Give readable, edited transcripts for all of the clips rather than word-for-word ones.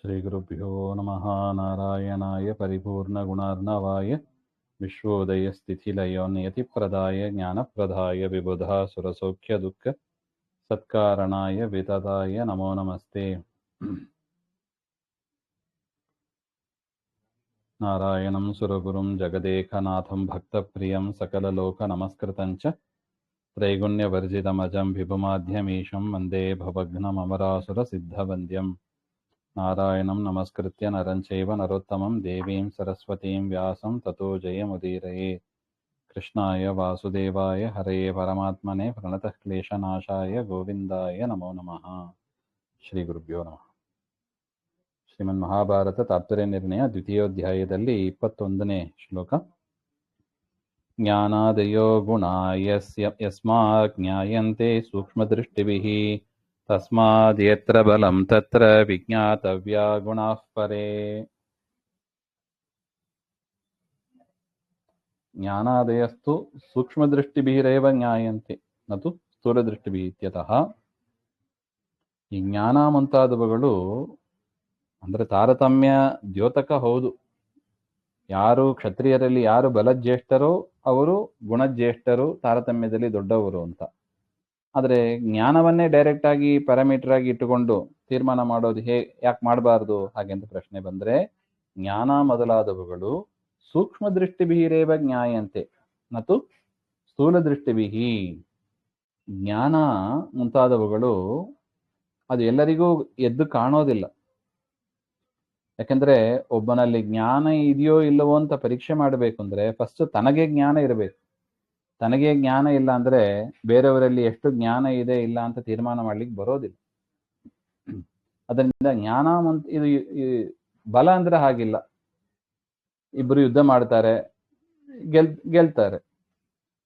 श्रीगुरुभ्यो नमः। नारायणाय परिपूर्णगुणार्णवाय विश्वोदयस्थितिलयो नियतिप्रदाय ज्ञानप्रदाय विबुधासुरसौख्यदुःख सत्कारणाय वितताय नमो नमस्ते। नारायणं सुरगुरुं जगदेकनाथं भक्तप्रियं सकललोकनमस्कृतं च त्रैगुण्यवर्जितमजं विभुमाध्यमीशं वन्दे भवघ्नममरासुरसिद्धवन्द्यम्। नारायणं नमस्कृत्य नरं चैव नरोत्तमं देवीं सरस्वतीं व्यासं ततो जयमुदीरये। कृष्णाय वासुदेवाय हरये परमात्मने प्रणतः क्लेशनाशाय गोविन्दाय नमो नमः। ಶ್ರೀಗುರುಭ್ಯೋ ನಮಃ. ಶ್ರೀಮನ್ಮಹಾಭಾರತ ತಾತ್ಪರ್ಯ ನಿರ್ಣಯ ದ್ವಿತೀಯೋಧ್ಯಾಯದಲ್ಲಿ 21ನೇ ಶ್ಲೋಕ. ಜ್ಞಾನಾದಯೋ ಗುಣಾ ಯಸ್ಮಾತ್ ಜ್ಞಾಯಂತೆ ಸೂಕ್ಷ್ಮದೃಷ್ಟಿಭಿಃ ತಸ್ಮಾದ್ ಯತ್ರ ಬಲಂ ತತ್ರ ವಿಜ್ಞಾತವ್ಯಾ ಗುಣಾಃ ಪರೇ. ಜ್ಞಾನಾದಯಸ್ತು ಸೂಕ್ಷ್ಮದೃಷ್ಟಿಭಿರೇವ ಜ್ಞಾಯಂತೆ ನತು ಸ್ಥೂಲದೃಷ್ಟಿಭಿಃ ಇತ್ಯತಃ. ಈ ಜ್ಞಾನ ಮುಂತಾದವುಗಳು ಅಂದರೆ ತಾರತಮ್ಯ ದ್ಯೋತಕ ಹೌದು. ಯಾರು ಕ್ಷತ್ರಿಯರಲ್ಲಿ ಯಾರು ಬಲಜ್ಯೇಷ್ಠರೋ ಅವರು ಗುಣಜ್ಯೇಷ್ಠರು, ತಾರತಮ್ಯದಲ್ಲಿ ದೊಡ್ಡವರು ಅಂತ. ಆದರೆ ಜ್ಞಾನವನ್ನೇ ಡೈರೆಕ್ಟ್ ಆಗಿ ಪ್ಯಾರಾಮೀಟರ್ ಆಗಿ ಇಟ್ಟುಕೊಂಡು ತೀರ್ಮಾನ ಮಾಡೋದು ಯಾಕೆ ಮಾಡಬಾರ್ದು ಹಾಗೆಂತ ಪ್ರಶ್ನೆ ಬಂದರೆ, ಜ್ಞಾನ ಮೊದಲಾದವುಗಳು ಸೂಕ್ಷ್ಮ ದೃಷ್ಟಿಭಿರೇವ ಜ್ಞಾಯಂತೆ ಮತ್ತು ಸ್ಥೂಲ ದೃಷ್ಟಿಭಿಃ. ಜ್ಞಾನ ಮುಂತಾದವುಗಳು ಅದು ಎಲ್ಲರಿಗೂ ಎದ್ದು ಕಾಣೋದಿಲ್ಲ. ಯಾಕಂದ್ರೆ ಒಬ್ಬನಲ್ಲಿ ಜ್ಞಾನ ಇದೆಯೋ ಇಲ್ಲವೋ ಅಂತ ಪರೀಕ್ಷೆ ಮಾಡಬೇಕು ಅಂದ್ರೆ ಫಸ್ಟ್ ತನಗೆ ಜ್ಞಾನ ಇರಬೇಕು. ತನಗೆ ಜ್ಞಾನ ಇಲ್ಲ ಅಂದ್ರೆ ಬೇರೆಯವರಲ್ಲಿ ಎಷ್ಟು ಜ್ಞಾನ ಇದೆ ಇಲ್ಲ ಅಂತ ತೀರ್ಮಾನ ಮಾಡ್ಲಿಕ್ಕೆ ಬರೋದಿಲ್ಲ. ಅದರಿಂದ ಜ್ಞಾನ ಇದು ಬಲ ಅಂದ್ರೆ ಹಾಗಿಲ್ಲ. ಇಬ್ಬರು ಯುದ್ಧ ಮಾಡ್ತಾರೆ, ಗೆಲ್ತಾರೆ.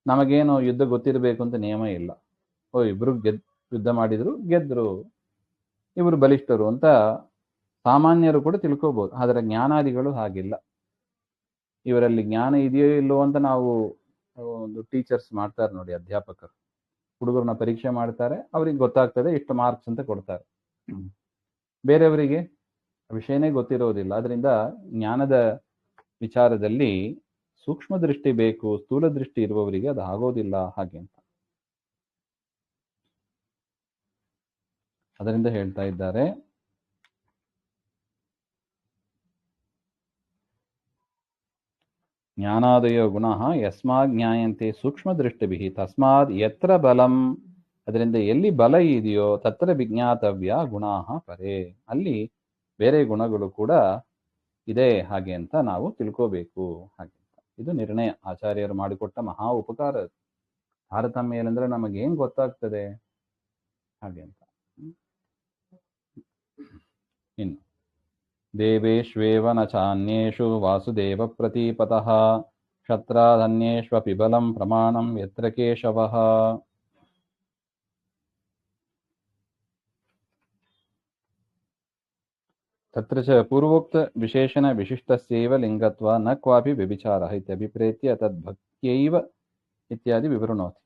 ನಮಗೇನು ಯುದ್ಧ ಗೊತ್ತಿರಬೇಕು ಅಂತ ನಿಯಮ ಇಲ್ಲ. ಇಬ್ರು ಯುದ್ಧ ಮಾಡಿದ್ರು, ಗೆದ್ರು, ಇವರು ಬಲಿಷ್ಠರು ಅಂತ ಸಾಮಾನ್ಯರು ಕೂಡ ತಿಳ್ಕೋಬಹುದು. ಆದರೆ ಜ್ಞಾನಾದಿಗಳು ಹಾಗಿಲ್ಲ. ಇವರಲ್ಲಿ ಜ್ಞಾನ ಇದೆಯೋ ಇಲ್ಲವೋ ಅಂತ ನಾವು ಒಂದು ಟೀಚರ್ಸ್ ಮಾಡ್ತಾರೆ ನೋಡಿ, ಅಧ್ಯಾಪಕರು ಹುಡುಗರನ್ನ ಪರೀಕ್ಷೆ ಮಾಡ್ತಾರೆ, ಅವ್ರಿಗೆ ಗೊತ್ತಾಗ್ತದೆ ಇಷ್ಟು ಮಾರ್ಕ್ಸ್ ಅಂತ ಕೊಡ್ತಾರೆ. ಬೇರೆಯವರಿಗೆ ವಿಷಯನೇ ಗೊತ್ತಿರೋದಿಲ್ಲ. ಅದರಿಂದ ಜ್ಞಾನದ ವಿಚಾರದಲ್ಲಿ ಸೂಕ್ಷ್ಮ ದೃಷ್ಟಿ ಬೇಕು, ಸ್ಥೂಲ ದೃಷ್ಟಿ ಇರುವವರಿಗೆ ಅದು ಆಗೋದಿಲ್ಲ ಹಾಗೆ ಅಂತ. ಅದರಿಂದ ಹೇಳ್ತಾ ಇದ್ದಾರೆ, ಜ್ಞಾನಾದಯೋ ಗುಣಃ ಯಸ್ಮಾತ್ ಜ್ಞಾಯಂತೆ ಸೂಕ್ಷ್ಮ ದೃಷ್ಟಿಭಿಃ ತಸ್ಮಾದ್ ಯತ್ರ ಬಲಂ. ಅದರಿಂದ ಎಲ್ಲಿ ಬಲ ಇದೆಯೋ ತತ್ರ ವಿಜ್ಞಾತವ್ಯ ಗುಣಾಃ ಪರೇ. ಅಲ್ಲಿ ಬೇರೆ ಗುಣಗಳು ಕೂಡ ಇದೆ ಹಾಗೆ ಅಂತ ನಾವು ತಿಳ್ಕೋಬೇಕು ಹಾಗೆ ಅಂತ. ಇದು ನಿರ್ಣಯ ಆಚಾರ್ಯರು ಮಾಡಿಕೊಟ್ಟ ಮಹಾ ಉಪಕಾರ. ತಾರತಮ್ಯ ಏನಂದ್ರೆ ನಮಗೇನ್ ಗೊತ್ತಾಗ್ತದೆ ಹಾಗೆ ಅಂತ. ಇನ್ನು ದೇವೇಶ್ವೇವ ನ ಚಾನ್ಯೇಷು ವಾಸುದೇವ ಪ್ರತೀಪತಃ ಕ್ಷತ್ರಾದನ್ಯೇಷ್ವಪಿ ಬಲಂ ಪ್ರಮಾಣಂ ಯತ್ರ ಕೇಶವಃ. ತತ್ರ ಚ ಪೂರ್ವೋಕ್ತ ವಿಶೇಷಣ ವಿಶಿಷ್ಟಸ್ಯೈವ ಲಿಂಗತ್ವ ನ ಕ್ವಾಪಿ ವ್ಯಭಿಚಾರಃ ಇತ್ಯಭಿಪ್ರೇತ್ಯ ತದ್ಭಕ್ತ್ಯೈವ ಇತ್ಯಾದಿ ವಿವೃಣೋತಿ.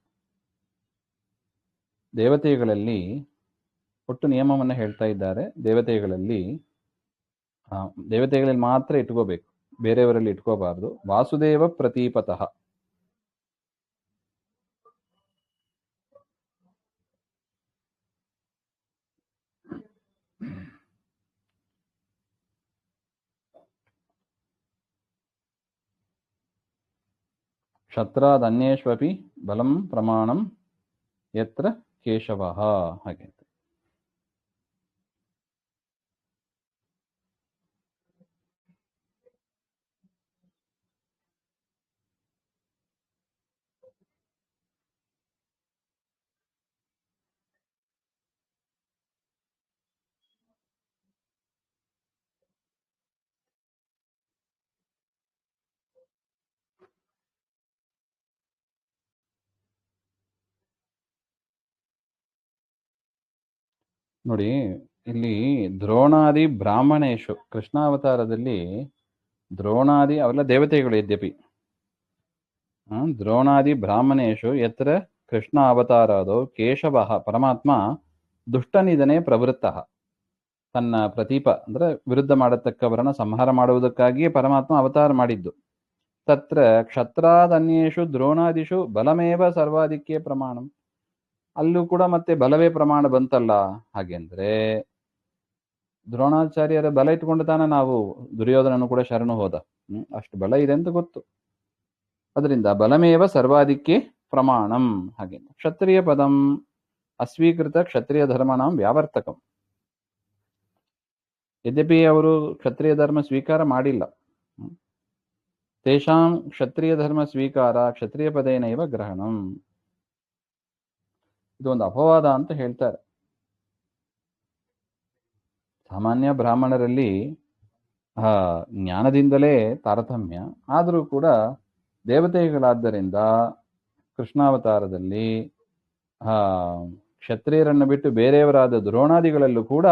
ದೇವತೆಗಳಲ್ಲಿ ಒಟ್ಟು ನಿಯಮವನ್ನು ಹೇಳ್ತಾ ಇದ್ದಾರೆ. ದೇವತೆಗಳಲ್ಲಿ ಮಾತ್ರ ಇಟ್ಕೋಬೇಕು, ಬೇರೆಯವರಲ್ಲಿ ಇಟ್ಕೋಬಾರ್ದು. ವಾಸುದೇವ ಪ್ರತೀಪತಃ. ಕ್ಷತ್ರಾದನ್ಯೇಷ್ವಪಿ ಬಲಂ ಪ್ರಮಾಣಂ ಯತ್ರ ಕೇಶವಃ ಹಾಗೆ. ನೋಡಿ, ಇಲ್ಲಿ ದ್ರೋಣಾದಿ ಬ್ರಾಹ್ಮಣೇಶು, ಕೃಷ್ಣಾವತಾರದಲ್ಲಿ ದ್ರೋಣಾದಿ ಅವೆಲ್ಲ ದೇವತೆಗಳು ಯದ್ಯಪಿ, ದ್ರೋಣಾದಿ ಬ್ರಾಹ್ಮಣೇಶು ಯತ್ರ ಕೃಷ್ಣ ಅವತಾರಾದೋ ಕೇಶವಃ ಪರಮಾತ್ಮ ದುಷ್ಟನಿಧನೆ ಪ್ರವೃತ್ತಃ. ತನ್ನ ಪ್ರತೀಪ ಅಂದ್ರೆ ವಿರುದ್ಧ ಮಾಡತಕ್ಕವರನ್ನ ಸಂಹಾರ ಮಾಡುವುದಕ್ಕಾಗಿಯೇ ಪರಮಾತ್ಮ ಅವತಾರ ಮಾಡಿದ್ದು. ತತ್ರ ಕ್ಷತ್ರಾದನ್ಯೇಷು ದ್ರೋಣಾದಿಷು ಬಲಮೇವ ಸರ್ವಾಧಿಕ್ಯ ಪ್ರಮಾಣಂ. ಅಲ್ಲೂ ಕೂಡ ಮತ್ತೆ ಬಲವೇ ಪ್ರಮಾಣ ಬಂತಲ್ಲ. ಹಾಗೆಂದ್ರೆ ದ್ರೋಣಾಚಾರ್ಯರ ಬಲ ಇಟ್ಕೊಂಡು ತಾನೆ ನಾವು ದುರ್ಯೋಧನನು ಕೂಡ ಶರಣು ಹೋದ. ಅಷ್ಟು ಬಲ ಇದೆ ಅಂತ ಗೊತ್ತು. ಅದರಿಂದ ಬಲಮೇವ ಸರ್ವಾಧಿಕ್ಯ ಪ್ರಮಾಣಂ. ಹಾಗೆ ಕ್ಷತ್ರಿಯ ಪದಂ ಅಸ್ವೀಕೃತ ಕ್ಷತ್ರಿಯ ಧರ್ಮನಾಂ ವ್ಯಾವರ್ತಕಂ. ಯದ್ಯಪಿ ಅವರು ಕ್ಷತ್ರಿಯ ಧರ್ಮ ಸ್ವೀಕಾರ ಮಾಡಿಲ್ಲ. ತೇಷಾಂ ಕ್ಷತ್ರಿಯ ಧರ್ಮ ಸ್ವೀಕಾರ ಕ್ಷತ್ರಿಯ ಪದೇನೈವ ಗ್ರಹಣಂ. ಇದೊಂದು ಅಪವಾದ ಅಂತ ಹೇಳ್ತಾರೆ. ಸಾಮಾನ್ಯ ಬ್ರಾಹ್ಮಣರಲ್ಲಿ ಜ್ಞಾನದಿಂದಲೇ ತಾರತಮ್ಯ. ಆದರೂ ಕೂಡ ದೇವತೆಗಳಾದ್ದರಿಂದ ಕೃಷ್ಣಾವತಾರದಲ್ಲಿ ಕ್ಷತ್ರಿಯರನ್ನು ಬಿಟ್ಟು ಬೇರೆಯವರಾದ ದ್ರೋಣಾದಿಗಳಲ್ಲೂ ಕೂಡ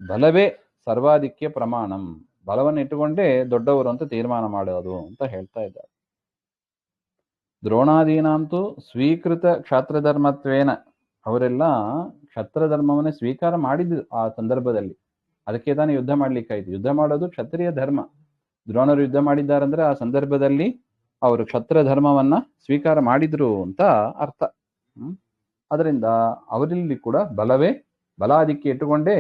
ಬಲವೇ ಸರ್ವಾಧಿಕ್ಯ ಪ್ರಮಾಣಂ, ಬಲವನ್ನು ಇಟ್ಟುಕೊಂಡೇ ದೊಡ್ಡವರು ಅಂತ ತೀರ್ಮಾನ ಮಾಡೋದು ಅಂತ ಹೇಳ್ತಾ ಇದ್ದಾರೆ. ದ್ರೋಣಾದೀನಾಂತೂ ಸ್ವೀಕೃತ ಕ್ಷಾತ್ರಧರ್ಮತ್ವೇನ, ಅವರೆಲ್ಲ ಕ್ಷತ್ರಧರ್ಮವನ್ನೇ ಸ್ವೀಕಾರ ಮಾಡಿದ್ದು ಆ ಸಂದರ್ಭದಲ್ಲಿ. ಅದಕ್ಕೆ ತಾನೇ ಯುದ್ಧ ಮಾಡ್ಲಿಕ್ಕಾಯ್ತು. ಯುದ್ಧ ಮಾಡೋದು ಕ್ಷತ್ರಿಯ ಧರ್ಮ. ದ್ರೋಣರು ಯುದ್ಧ ಮಾಡಿದ್ದಾರಂದ್ರೆ ಆ ಸಂದರ್ಭದಲ್ಲಿ ಅವರು ಕ್ಷತ್ರ ಧರ್ಮವನ್ನ ಸ್ವೀಕಾರ ಮಾಡಿದ್ರು ಅಂತ ಅರ್ಥ. ಅದರಿಂದ ಅವರಲ್ಲಿ ಕೂಡ ಬಲವೇ ಬಲಾಧಿಕ್ಯ ಇಟ್ಟುಕೊಂಡೇ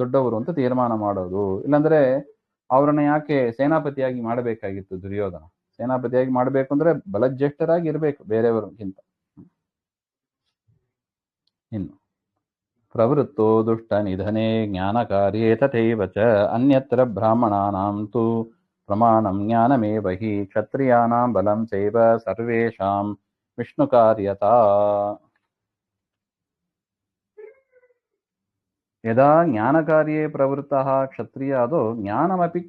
ದೊಡ್ಡವರು ಅಂತ ತೀರ್ಮಾನ ಮಾಡೋದು. ಇಲ್ಲಾಂದ್ರೆ ಅವರನ್ನ ಯಾಕೆ ಸೇನಾಪತಿಯಾಗಿ ಮಾಡಬೇಕಾಗಿತ್ತು ದುರ್ಯೋಧನ? ಸೇನಾಪತಿಯಾಗಿ ಮಾಡಬೇಕು ಅಂದ್ರೆ ಬಲಜ್ಯೇಷ್ಠರಾಗಿ ಇರಬೇಕು ಬೇರೆಯವರಿಗಿಂತ. ಇನ್ನು ಪ್ರವೃತ್ತೋ ದುಷ್ಟ ನಿಧನೆ ಜ್ಞಾನ ಕಾರ್ಯೇ ತಥೈವ ಚ ಅನ್ಯತ್ರ ಬ್ರಾಹ್ಮಣಾನಾಂ ತು ಪ್ರಮಾಣಂ ಜ್ಞಾನಮೇವ ಹಿ ಕ್ಷತ್ರಿಯಾನಾಂ ಬಲಂ ಚೈವ ಸರ್ವೇಷಾಂ ವಿಷ್ಣು ಕಾರ್ಯತಾ. ಯದಾ ಜ್ಞಾನ ಕಾರ್ಯೇ ಪ್ರವೃತ್ತಃ ಕ್ಷತ್ರಿಯಾದೋ ಜ್ಞಾನಮಪಿ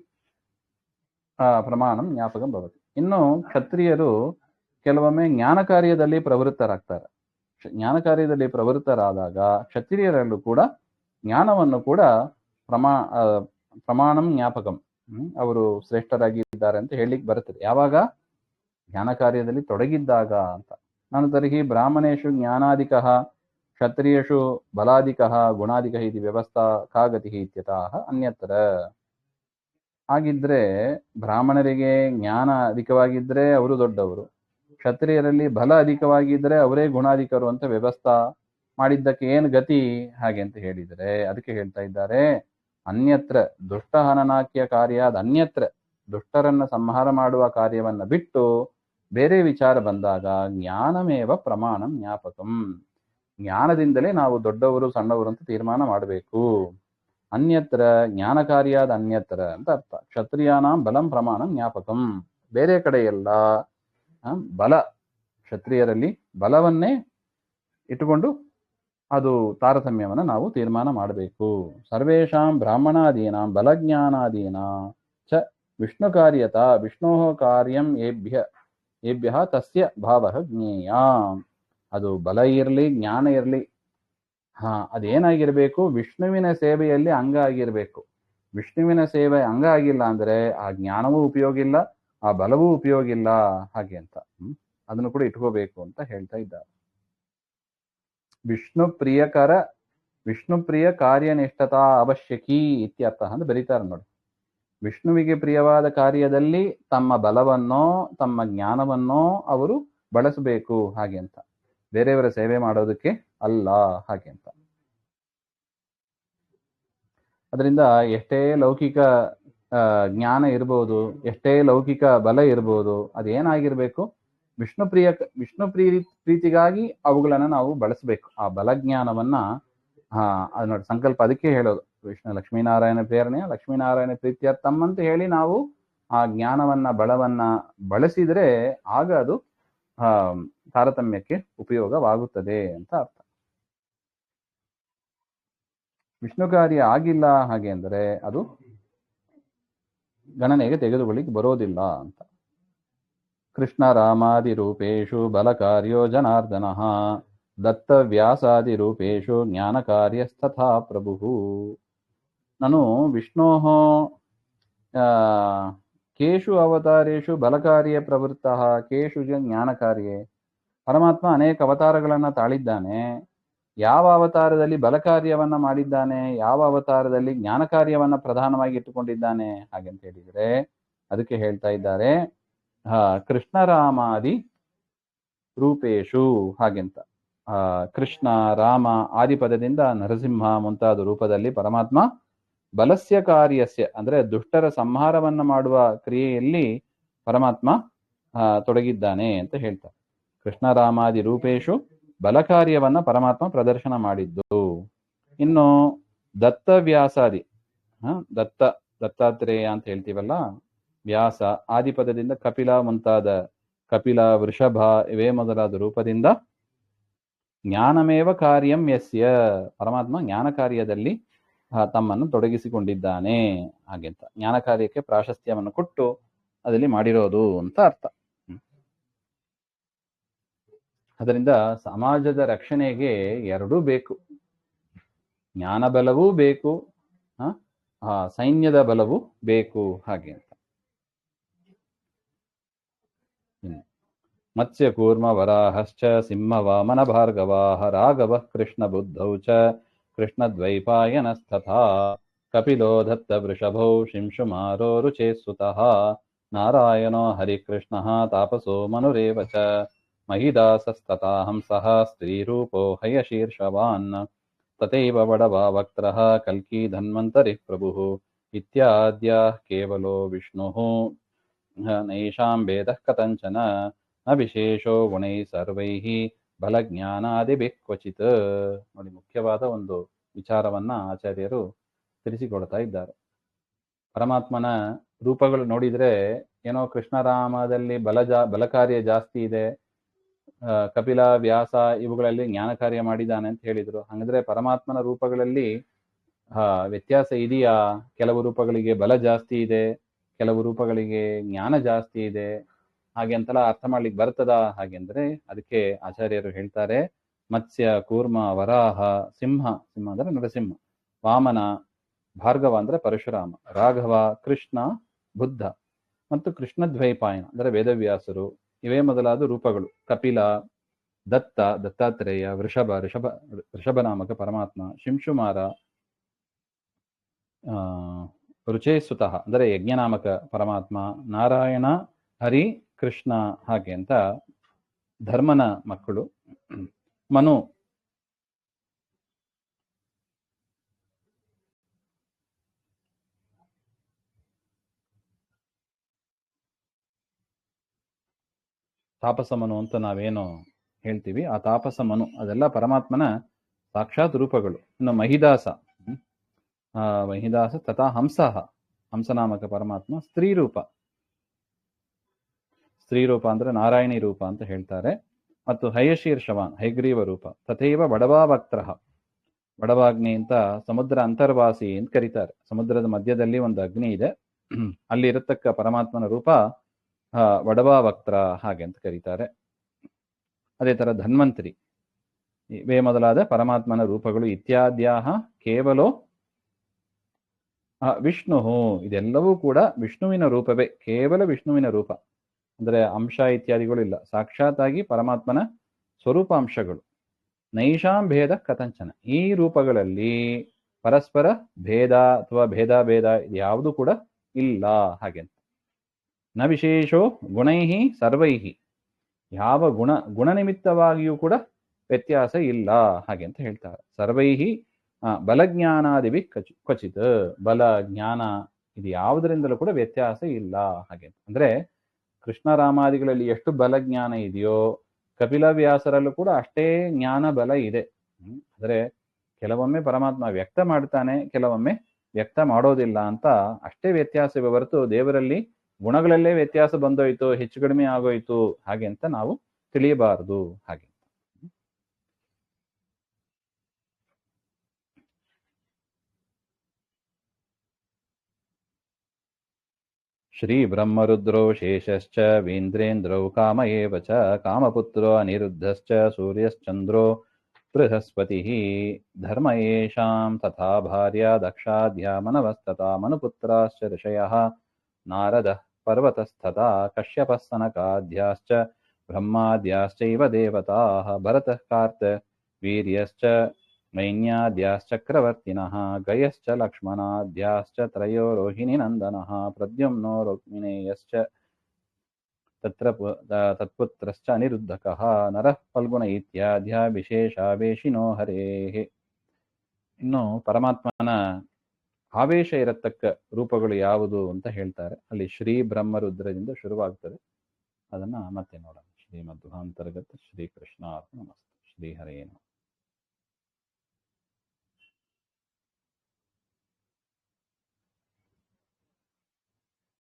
ಪ್ರಮಾಣಂ ಜ್ಞಾಪಕಂ ಭವತಿ. ಇನ್ನು ಕ್ಷತ್ರಿಯರು ಕೆಲವೊಮ್ಮೆ ಜ್ಞಾನ ಕಾರ್ಯದಲ್ಲಿ ಪ್ರವೃತ್ತರಾಗ್ತಾರೆ. ಜ್ಞಾನ ಕಾರ್ಯದಲ್ಲಿ ಪ್ರವೃತ್ತರಾದಾಗ ಕ್ಷತ್ರಿಯರಲ್ಲೂ ಕೂಡ ಜ್ಞಾನವನ್ನು ಕೂಡ ಪ್ರಮಾಣಂ ಜ್ಞಾಪಕಂ, ಅವರು ಶ್ರೇಷ್ಠರಾಗಿ ಇದ್ದಾರೆ ಅಂತ ಹೇಳಲಿಕ್ಕೆ ಬರುತ್ತದೆ. ಯಾವಾಗ? ಜ್ಞಾನ ಕಾರ್ಯದಲ್ಲಿ ತೊಡಗಿದ್ದಾಗ ಅಂತ. ನಾನು ತರ್ಹಿ ಬ್ರಾಹ್ಮಣೇಶು ಜ್ಞಾನಾಧಿಕಃ ಕ್ಷತ್ರಿಯೇಷು ಬಲಾಧಿಕಃ ಗುಣಾಧಿಕಃ ಇತಿ ವ್ಯವಸ್ಥಾ ಕಾ ಗತಿಃ ಇತ್ಯತಃ ಅನ್ಯತ್ರ. ಹಾಗಿದ್ರೆ ಬ್ರಾಹ್ಮಣರಿಗೆ ಜ್ಞಾನ ಅಧಿಕವಾಗಿದ್ರೆ ಅವರು ದೊಡ್ಡವರು, ಕ್ಷತ್ರಿಯರಲ್ಲಿ ಬಲ ಅಧಿಕವಾಗಿದ್ರೆ ಅವರೇ ಗುಣಾಧಿಕರು ಅಂತ ವ್ಯವಸ್ಥಾ ಮಾಡಿದ್ದಕ್ಕೆ ಏನು ಗತಿ ಹಾಗೆ ಅಂತ ಹೇಳಿದರೆ ಅದಕ್ಕೆ ಹೇಳ್ತಾ ಇದ್ದಾರೆ, ಅನ್ಯತ್ರ ದುಷ್ಟ ಹನನಾಕ್ಯ ಕಾರ್ಯಾದ ಅನ್ಯತ್ರ, ದುಷ್ಟರನ್ನ ಸಂಹಾರ ಮಾಡುವ ಕಾರ್ಯವನ್ನ ಬಿಟ್ಟು ಬೇರೆ ವಿಚಾರ ಬಂದಾಗ ಜ್ಞಾನಮೇವ ಪ್ರಮಾಣಂ ಜ್ಞಾಪಕಂ, ಜ್ಞಾನದಿಂದಲೇ ನಾವು ದೊಡ್ಡವರು ಸಣ್ಣವರು ಅಂತ ತೀರ್ಮಾನ ಮಾಡಬೇಕು. ಅನ್ಯತ್ರ ಜ್ಞಾನ ಕಾರ್ಯಾದ ಅನ್ಯತ್ರ ಅಂತ ಅರ್ಥ. ಕ್ಷತ್ರಿಯಾನಾಂ ಬಲಂ ಪ್ರಮಾಣಂ ಜ್ಞಾಪಕಂ, ಬೇರೆ ಕಡೆ ಎಲ್ಲ ಬಲ, ಕ್ಷತ್ರಿಯರಲ್ಲಿ ಬಲವನ್ನೇ ಇಟ್ಟುಕೊಂಡು ಅದು ತಾರತಮ್ಯವನ್ನು ನಾವು ತೀರ್ಮಾನ ಮಾಡಬೇಕು. ಸರ್ವೇಷಾಂ ಬ್ರಾಹ್ಮಣಾದೀನಾಂ ಬಲಜ್ಞಾನಾದೀನ ಚ ವಿಷ್ಣು ಕಾರ್ಯತ ವಿಷ್ಣೋ ಕಾರ್ಯಂ ಏಭ್ಯ ತಸ್ಯ ಭಾವ ಜ್ಞೇಯ. ಅದು ಬಲ ಇರಲಿ ಜ್ಞಾನ ಇರಲಿ, ಅದೇನಾಗಿರ್ಬೇಕು? ವಿಷ್ಣುವಿನ ಸೇವೆಯಲ್ಲಿ ಅಂಗ ಆಗಿರ್ಬೇಕು. ವಿಷ್ಣುವಿನ ಸೇವೆ ಅಂಗ ಆಗಿಲ್ಲ ಅಂದ್ರೆ ಆ ಜ್ಞಾನವೂ ಉಪಯೋಗ ಇಲ್ಲ, ಆ ಬಲವೂ ಉಪಯೋಗ ಇಲ್ಲ ಹಾಗೆ ಅಂತ. ಅದನ್ನು ಕೂಡ ಇಟ್ಕೋಬೇಕು ಅಂತ ಹೇಳ್ತಾ ಇದ್ದಾರೆ. ವಿಷ್ಣು ಪ್ರಿಯ ಕಾರ್ಯನಿಷ್ಠತಾ ಅವಶ್ಯಕಿ ಇತ್ಯರ್ಥ ಅಂತ ಬರೀತಾರೆ ನೋಡಿ. ವಿಷ್ಣುವಿಗೆ ಪ್ರಿಯವಾದ ಕಾರ್ಯದಲ್ಲಿ ತಮ್ಮ ಬಲವನ್ನೋ ತಮ್ಮ ಜ್ಞಾನವನ್ನೋ ಅವರು ಬಳಸಬೇಕು ಹಾಗೆ ಅಂತ, ಬೇರೆಯವರ ಸೇವೆ ಮಾಡೋದಕ್ಕೆ ಅಲ್ಲ ಹಾಗೆ ಅಂತ. ಅದರಿಂದ ಎಷ್ಟೇ ಲೌಕಿಕ ಜ್ಞಾನ ಇರ್ಬೋದು, ಎಷ್ಟೇ ಲೌಕಿಕ ಬಲ ಇರ್ಬೋದು, ಅದೇನಾಗಿರ್ಬೇಕು? ವಿಷ್ಣು ಪ್ರೀತಿಗಾಗಿ ಅವುಗಳನ್ನ ನಾವು ಬಳಸಬೇಕು. ಆ ಬಲಜ್ಞಾನವನ್ನ ಅದು ನೋಡಿ ಸಂಕಲ್ಪ ಅದಕ್ಕೆ ಹೇಳೋದು, ವಿಷ್ಣು ಲಕ್ಷ್ಮೀನಾರಾಯಣ ಪ್ರೇರಣೆಯ ಲಕ್ಷ್ಮೀನಾರಾಯಣ ಪ್ರೀತ್ಯರ್ಥಂ ಅಂತ ಹೇಳಿ ನಾವು ಆ ಜ್ಞಾನವನ್ನ ಬಲವನ್ನ ಬಳಸಿದ್ರೆ ಆಗ ಅದು ತಾರತಮ್ಯಕ್ಕೆ ಉಪಯೋಗವಾಗುತ್ತದೆ ಅಂತ ಅರ್ಥ. ವಿಷ್ಣು ಕಾರ್ಯ ಆಗಿಲ್ಲ ಹಾಗೆ ಅಂದರೆ ಅದು ಗಣನೆಗೆ ತೆಗೆದುಕೊಳ್ಳಿಕ್ಕೆ ಬರೋದಿಲ್ಲ ಅಂತ. ಕೃಷ್ಣ ರಾಮಾದಿ ರೂಪೇಶು ಬಲ ಕಾರ್ಯೋ ಜನಾರ್ದನ ದತ್ತ ವ್ಯಾಸಾದಿ ರೂಪೇಶು ಜ್ಞಾನ ಕಾರ್ಯಸ್ತಥಾ ಪ್ರಭು. ನಾನು ವಿಷ್ಣೋ ಕೇಶು ಅವತಾರೇಶು ಬಲಕಾರ್ಯ ಪ್ರವೃತ್ತ ಕೇಶು ಜ್ಞಾನ ಕಾರ್ಯೇ. ಪರಮಾತ್ಮ ಅನೇಕ ಅವತಾರಗಳನ್ನ ತಾಳಿದ್ದಾನೆ. ಯಾವ ಅವತಾರದಲ್ಲಿ ಬಲ ಕಾರ್ಯವನ್ನ ಮಾಡಿದ್ದಾನೆ, ಯಾವ ಅವತಾರದಲ್ಲಿ ಜ್ಞಾನ ಕಾರ್ಯವನ್ನ ಪ್ರಧಾನವಾಗಿ ಇಟ್ಟುಕೊಂಡಿದ್ದಾನೆ ಹಾಗೆಂತ ಹೇಳಿದ್ರೆ ಅದಕ್ಕೆ ಹೇಳ್ತಾ ಇದ್ದಾರೆ ಕೃಷ್ಣರಾಮಾದಿ ರೂಪೇಶು ಹಾಗೆಂತ. ಕೃಷ್ಣ ರಾಮ ಆದಿಪದದಿಂದ ನರಸಿಂಹ ಮುಂತಾದ ರೂಪದಲ್ಲಿ ಪರಮಾತ್ಮ ಬಲಸ್ಯ ಕಾರ್ಯಸ್ಯ ಅಂದ್ರೆ ದುಷ್ಟರ ಸಂಹಾರವನ್ನ ಮಾಡುವ ಕ್ರಿಯೆಯಲ್ಲಿ ಪರಮಾತ್ಮ ತೊಡಗಿದ್ದಾನೆ ಅಂತ ಹೇಳ್ತಾರೆ. ಕೃಷ್ಣರಾಮಾದಿ ರೂಪೇಶು ಬಲ ಕಾರ್ಯವನ್ನ ಪರಮಾತ್ಮ ಪ್ರದರ್ಶನ ಮಾಡಿದ್ದು. ಇನ್ನು ದತ್ತವ್ಯಾಸಾದಿ ದತ್ತಾತ್ರೇಯ ಅಂತ ಹೇಳ್ತೀವಲ್ಲ, ವ್ಯಾಸ ಆದಿಪದದಿಂದ ಕಪಿಲ ಮುಂತಾದ ಕಪಿಲ ವೃಷಭ ಇವೇ ಮೊದಲಾದ ರೂಪದಿಂದ ಜ್ಞಾನಮೇವ ಕಾರ್ಯಂ ಯಸ್ಯ ಪರಮಾತ್ಮ ಜ್ಞಾನ ಕಾರ್ಯದಲ್ಲಿ ತಮ್ಮನ್ನು ತೊಡಗಿಸಿಕೊಂಡಿದ್ದಾನೆ ಹಾಗೆಂತ. ಜ್ಞಾನ ಕಾರ್ಯಕ್ಕೆ ಪ್ರಾಶಸ್ತ್ಯವನ್ನು ಕೊಟ್ಟು ಅದರಲ್ಲಿ ಮಾಡಿರೋದು ಅಂತ ಅರ್ಥ. ಅದರಿಂದ ಸಮಾಜದ ರಕ್ಷಣೆಗೆ ಎರಡೂ ಬೇಕು, ಜ್ಞಾನ ಬಲವೂ ಬೇಕು, ಸೈನ್ಯದ ಬಲವೂ ಬೇಕು ಹಾಗೆ ಅಂತ. ಮತ್ಸ್ಯ ಕೂರ್ಮ ವರಾಹಶ್ಚ ಸಿಂಹ ವಾಮನ ಭಾರ್ಗವಾಹ ರಾಘವ ಕೃಷ್ಣ ಬುದ್ಧೌ ಚ ಕೃಷ್ಣದ್ವೈಪಾಯನಸ್ತಥಾ ಕಪಿಲೋ ದತ್ತ ವೃಷಭೌ ಶಿಂಶುಮಾರೋ ರುಚೇಸುತಃ ನಾರಾಯಣೋ ಹರಿಕೃಷ್ಣಃ ತಾಪಸೋ ಮನುರೇವ ಚ ಮಹಿದಾಸಸ್ತಥಾ ಹಂಸಃ ಸ್ತ್ರೀರೂಪೋ ಹಯಶೀರ್ಷವಾನ್ ತಥೈವ ಬಡವಾ ವಕ್ತ್ರಃ ಕಲ್ಕಿ ಧನ್ವಂತರಿ ಪ್ರಭುಃ ಇತ್ಯಾದ್ಯಾಃ ಕೇವಲೋ ವಿಷ್ಣುಃ ನೈಷಾಂ ಭೇದಃ ಕಥಂಚನ ನ ವಿಶೇಷೋ ಗುಣೈ ಸರ್ವೈಃ ಬಲಜ್ಞಾನಾದಿಭಿಃ ಕ್ವಚಿತ್. ನೋಡಿ, ಮುಖ್ಯವಾದ ಒಂದು ವಿಚಾರವನ್ನ ಆಚಾರ್ಯರು ತಿಳಿಸಿಕೊಡ್ತಾ ಇದ್ದಾರೆ. ಪರಮಾತ್ಮನ ರೂಪಗಳು ನೋಡಿದ್ರೆ ಏನೋ ಕೃಷ್ಣರಾಮದಲ್ಲಿ ಬಲ ಕಾರ್ಯ ಜಾಸ್ತಿ ಇದೆ, ಕಪಿಲ ವ್ಯಾಸ ಇವುಗಳಲ್ಲಿ ಜ್ಞಾನ ಕಾರ್ಯ ಮಾಡಿದ್ದಾನೆ ಅಂತ ಹೇಳಿದ್ರು. ಹಾಗಾದ್ರೆ ಪರಮಾತ್ಮನ ರೂಪಗಳಲ್ಲಿ ವ್ಯತ್ಯಾಸ ಇದೆಯಾ? ಕೆಲವು ರೂಪಗಳಿಗೆ ಬಲ ಜಾಸ್ತಿ ಇದೆ, ಕೆಲವು ರೂಪಗಳಿಗೆ ಜ್ಞಾನ ಜಾಸ್ತಿ ಇದೆ, ಹಾಗೆ ಅಂತೆಲ್ಲ ಅರ್ಥ ಮಾಡ್ಲಿಕ್ಕೆ ಬರ್ತದ? ಹಾಗೆಂದ್ರೆ ಅದಕ್ಕೆ ಆಚಾರ್ಯರು ಹೇಳ್ತಾರೆ, ಮತ್ಸ್ಯ ಕೂರ್ಮ ವರಾಹ ಸಿಂಹ ಅಂದ್ರೆ ನರಸಿಂಹ, ವಾಮನ ಭಾರ್ಗವ ಅಂದ್ರೆ ಪರಶುರಾಮ, ರಾಘವ ಕೃಷ್ಣ ಬುದ್ಧ ಮತ್ತು ಕೃಷ್ಣದ್ವೈಪಾಯನ ಅಂದ್ರೆ ವೇದವ್ಯಾಸರು ಇವೇ ಮೊದಲಾದ ರೂಪಗಳು, ಕಪಿಲ ದತ್ತಾತ್ರೇಯ ಋಷಭನಾಮಕ ಪರಮಾತ್ಮ, ಶಿಂಶುಮಾರ ರುಚೇಸುತಃ ಅಂದರೆ ಯಜ್ಞನಾಮಕ ಪರಮಾತ್ಮ, ನಾರಾಯಣ ಹರಿ ಕೃಷ್ಣ ಹಾಗೆ ಅಂತ ಧರ್ಮನ ಮಕ್ಕಳು, ಮನು ತಾಪಸ ಮನು ಅಂತ ನಾವೇನು ಹೇಳ್ತೀವಿ, ಆ ತಾಪಸ ಮನು ಅದೆಲ್ಲ ಪರಮಾತ್ಮನ ಸಾಕ್ಷಾತ್ ರೂಪಗಳು. ಇನ್ನು ಮಹಿದಾಸ ತಥಾ ಹಂಸಃ ಹಂಸನಾಮಕ ಪರಮಾತ್ಮ ಸ್ತ್ರೀರೂಪ ಅಂದ್ರೆ ನಾರಾಯಣಿ ರೂಪ ಅಂತ ಹೇಳ್ತಾರೆ. ಮತ್ತು ಹಯಶೀರ್ಷವಾನ್ ಹೈಗ್ರೀವ ರೂಪ, ತಥೈವ ಬಡವಾವಕ್ತ್ರಃ ಬಡವಾಗ್ನಿ ಅಂತ ಸಮುದ್ರ ಅಂತರ್ವಾಸಿ ಅಂತ ಕರೀತಾರೆ. ಸಮುದ್ರದ ಮಧ್ಯದಲ್ಲಿ ಒಂದು ಅಗ್ನಿ ಇದೆ, ಅಲ್ಲಿ ಇರತಕ್ಕ ಪರಮಾತ್ಮನ ರೂಪ ವಡವಾವಕ್ತ್ರ ಹಾಗೆ ಅಂತ ಕರೀತಾರೆ. ಅದೇ ತರ ಧನ್ವಂತರಿ ಇವೇ ಮೊದಲಾದ ಪರಮಾತ್ಮನ ರೂಪಗಳು. ಇತ್ಯಾದ್ಯಾಹ ಕೇವಲೋ ವಿಷ್ಣು, ಇದೆಲ್ಲವೂ ಕೂಡ ವಿಷ್ಣುವಿನ ರೂಪವೇ, ಕೇವಲ ವಿಷ್ಣುವಿನ ರೂಪ ಅಂದ್ರೆ ಅಂಶ ಇತ್ಯಾದಿಗಳು ಇಲ್ಲ, ಸಾಕ್ಷಾತ್ತಾಗಿ ಪರಮಾತ್ಮನ ಸ್ವರೂಪಾಂಶಗಳು. ನೈಷಾಂ ಭೇದ ಕಥಂಚನ, ಈ ರೂಪಗಳಲ್ಲಿ ಪರಸ್ಪರ ಭೇದ ಅಥವಾ ಭೇದ ಯಾವುದು ಕೂಡ ಇಲ್ಲ ಹಾಗೆ. ನ ವಿಶೇಷೋ ಗುಣೈಹಿ ಸರ್ವೈಹಿ, ಯಾವ ಗುಣನಿಮಿತ್ತವಾಗಿಯೂ ಕೂಡ ವ್ಯತ್ಯಾಸ ಇಲ್ಲ ಹಾಗೆ ಅಂತ ಹೇಳ್ತಾರೆ. ಸರ್ವೈಹಿ ಬಲಜ್ಞಾನಾದಿವಿ ಕ್ವಚಿತ್, ಬಲ ಜ್ಞಾನ ಇದು ಯಾವುದರಿಂದಲೂ ಕೂಡ ವ್ಯತ್ಯಾಸ ಇಲ್ಲ ಹಾಗೆ. ಅಂದ್ರೆ ಕೃಷ್ಣರಾಮಾದಿಗಳಲ್ಲಿ ಎಷ್ಟು ಬಲಜ್ಞಾನ ಇದೆಯೋ ಕಪಿಲವ್ಯಾಸರಲ್ಲೂ ಕೂಡ ಅಷ್ಟೇ ಜ್ಞಾನ ಬಲ ಇದೆ. ಅಂದ್ರೆ ಕೆಲವೊಮ್ಮೆ ಪರಮಾತ್ಮ ವ್ಯಕ್ತ ಮಾಡ್ತಾನೆ, ಕೆಲವೊಮ್ಮೆ ವ್ಯಕ್ತ ಮಾಡೋದಿಲ್ಲ ಅಂತ ಅಷ್ಟೇ ವ್ಯತ್ಯಾಸವೇ ಹೊರತು ದೇವರಲ್ಲಿ ಗುಣಗಳಲ್ಲೇ ವ್ಯತ್ಯಾಸ ಬಂದೋಯ್ತು, ಹೆಚ್ಚು ಕಡಿಮೆ ಆಗೋಯ್ತು ಹಾಗೆ ಅಂತ ನಾವು ತಿಳಿಯಬಾರದು ಹಾಗೆ. ಶ್ರೀ ಬ್ರಹ್ಮರುದ್ರೋ ಶೇಷಶ್ಚ ವೀಂದ್ರೇಂದ್ರೌ ಕಾಮ ಏವ ಚ ಕಾಮಪುತ್ರೋ ಅನಿರುದ್ಧಶ್ಚ ಸೂರ್ಯಶ್ಚಂದ್ರೋ ಬೃಹಸ್ಪತಿಃ ಧರ್ಮ ಯೇಷಾಂ ತಥಾ ಭಾರ್ಯ ದಕ್ಷಾದ್ಯಾ ಮನವಸ್ತಥಾ ಮನುಪುತ್ರಾಶ್ಚ ಋಷಯಃ ನಾರದಃ ಪರ್ವತಸ್ಥತಾ ಕಶ್ಯಪಃ ಸನಕಾದ್ಯಾಶ್ಚ ಬ್ರಹ್ಮಾದ್ಯಾಶ್ಚೈವ ದೇವತಾಃ ಭರತಃ ವೀರ್ಯಶ್ಚ ಮೈನ್ಯಾದ್ಯಾಶ್ಚಕ್ರವರ್ತಿನಃ ಗಯಶ್ಚ ಲಕ್ಷ್ಮಣಾದ್ಯಾಶ್ಚ ತ್ರಯೋ ರೋಹಿಣಿ ನಂದನಃ ಪ್ರದ್ಯುಮ್ನೋ ರುಕ್ಮಿಣೇಯಶ್ಚ ತತ್ಪುತ್ರಶ್ಚ ಅನಿರುದ್ಧಕಃ ನರಃ ಫಲ್ಗುಣ ಇತ್ಯಾದ್ಯ ವಿಶೇಷಾವೇಶಿನೋ ಹರೇಃ. ಇನ್ನು ಪರಮಾತ್ಮನ ಆವೇಶ ಇರತಕ್ಕ ರೂಪಗಳು ಯಾವುದು ಅಂತ ಹೇಳ್ತಾರೆ. ಅಲ್ಲಿ ಶ್ರೀ ಬ್ರಹ್ಮರುದ್ರದಿಂದ ಶುರುವಾಗ್ತದೆ. ಅದನ್ನ ಮತ್ತೆ ನೋಡೋಣ. ಶ್ರೀಮಧ್ವಾಂತರ್ಗತ ಶ್ರೀಕೃಷ್ಣ ಅರ್ಪಣಮಸ್ತು. ಶ್ರೀಹರೇ ನಮಃ.